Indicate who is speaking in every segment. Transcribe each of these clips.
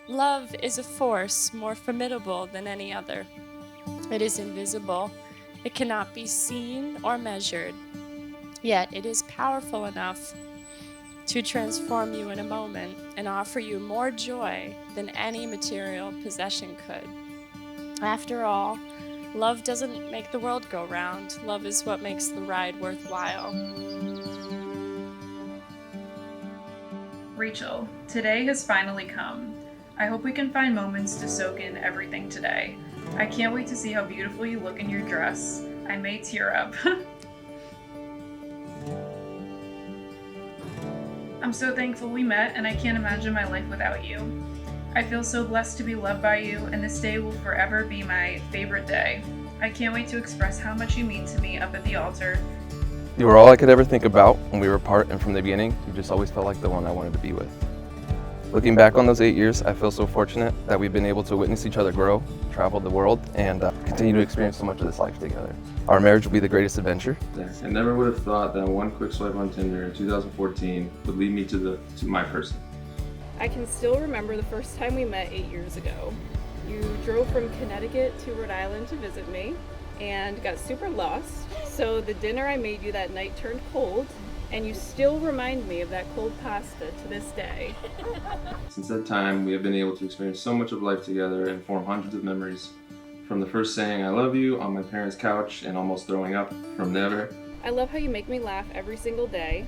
Speaker 1: Love is a force more formidable than any other. It is invisible. It cannot be seen or measured. Yet it is powerful enough to transform you in a moment and offer you more joy than any material possession could. After all, love doesn't make the world go round. Love is what makes the ride worthwhile.
Speaker 2: Rachel, today has finally come. I hope we can find moments to soak in everything today. I can't wait to see how beautiful you look in your dress. I may tear up. I'm so thankful we met, and I can't imagine my life without you. I feel so blessed to be loved by you, and this day will forever be my favorite day. I can't wait to express how much you mean to me up at the altar.
Speaker 3: You were all I could ever think about when we were apart, and from the beginning, you just always felt like the one I wanted to be with. Looking back on those 8 years, I feel so fortunate that we've been able to witness each other grow, travel the world, and continue to experience so much of this life together. Our marriage will be the greatest adventure.
Speaker 4: I never would have thought that one quick swipe on Tinder in 2014 would lead me to my person.
Speaker 5: I can still remember the first time we met 8 years ago. You drove from Connecticut to Rhode Island to visit me and got super lost. So the dinner I made you that night turned cold, and you still remind me of that cold pasta to this day.
Speaker 4: Since that time, we have been able to experience so much of life together and form hundreds of memories. From the first saying I love you on my parents' couch and almost throwing up from never.
Speaker 5: I love how you make me laugh every single day.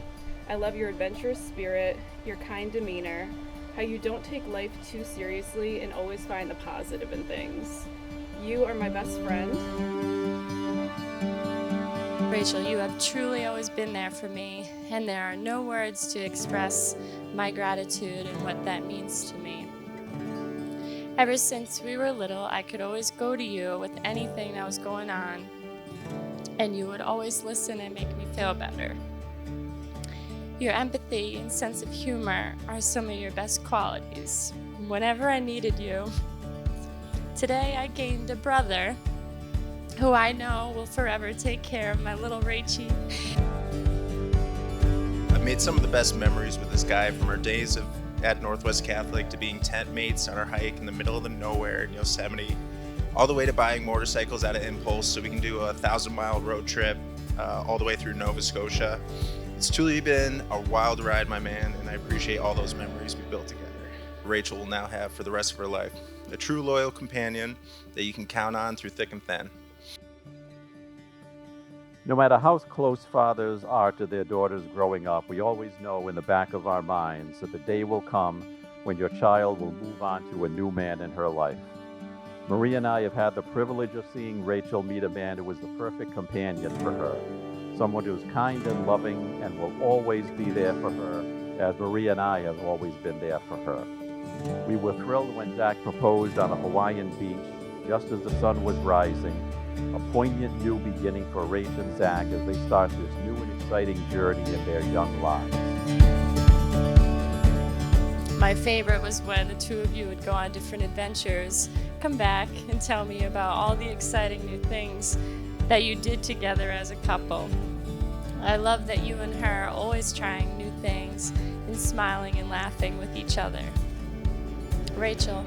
Speaker 5: I love your adventurous spirit, your kind demeanor, how you don't take life too seriously and always find the positive in things. You are my best friend.
Speaker 1: Rachel, you have truly always been there for me, and there are no words to express my gratitude and what that means to me. Ever since we were little, I could always go to you with anything that was going on, and you would always listen and make me feel better. Your empathy and sense of humor are some of your best qualities. Whenever I needed you, today I gained a brother who I know will forever take care of my little Rachie.
Speaker 6: I've made some of the best memories with this guy, from our days at Northwest Catholic to being tent mates on our hike in the middle of the nowhere in Yosemite, all the way to buying motorcycles out of Impulse so we can do a 1,000-mile road trip all the way through Nova Scotia. It's truly been a wild ride, my man, and I appreciate all those memories we built together. Rachel will now have for the rest of her life a true loyal companion that you can count on through thick and thin.
Speaker 7: No matter how close fathers are to their daughters growing up, we always know in the back of our minds that the day will come when your child will move on to a new man in her life. Marie and I have had the privilege of seeing Rachel meet a man who was the perfect companion for her, someone who's kind and loving and will always be there for her, as Marie and I have always been there for her. We were thrilled when Zach proposed on a Hawaiian beach just as the sun was rising, a poignant new beginning for Rach and Zach as they start this new and exciting journey in their young lives.
Speaker 1: My favorite was when the two of you would go on different adventures, come back and tell me about all the exciting new things that you did together as a couple. I love that you and her are always trying new things and smiling and laughing with each other. Rachel,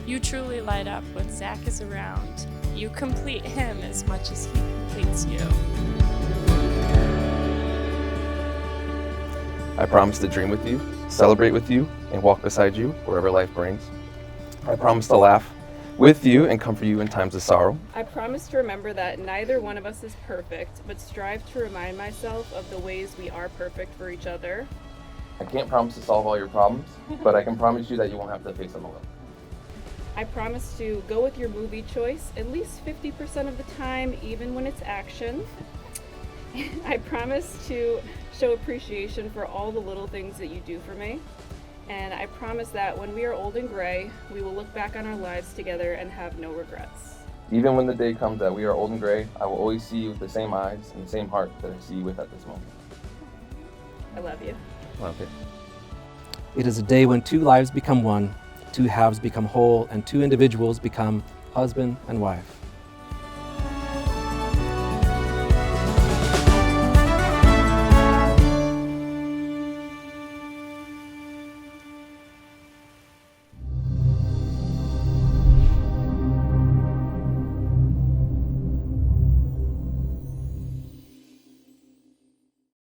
Speaker 1: you truly light up when Zach is around. You complete him as much as he completes you.
Speaker 3: I promise to dream with you, celebrate with you, and walk beside you wherever life brings. I promise to laugh with you and comfort you in times of sorrow.
Speaker 5: I promise to remember that neither one of us is perfect, but strive to remind myself of the ways we are perfect for each other.
Speaker 3: I can't promise to solve all your problems, but I can promise you that you won't have to face them alone.
Speaker 5: I promise to go with your movie choice at least 50% of the time, even when it's action. I promise to show appreciation for all the little things that you do for me. And I promise that when we are old and gray, we will look back on our lives together and have no regrets.
Speaker 3: Even when the day comes that we are old and gray, I will always see you with the same eyes and the same heart that I see you with at this moment.
Speaker 5: I love you.
Speaker 3: Love you.
Speaker 8: It is a day when two lives become one, two halves become whole, and two individuals become husband and wife.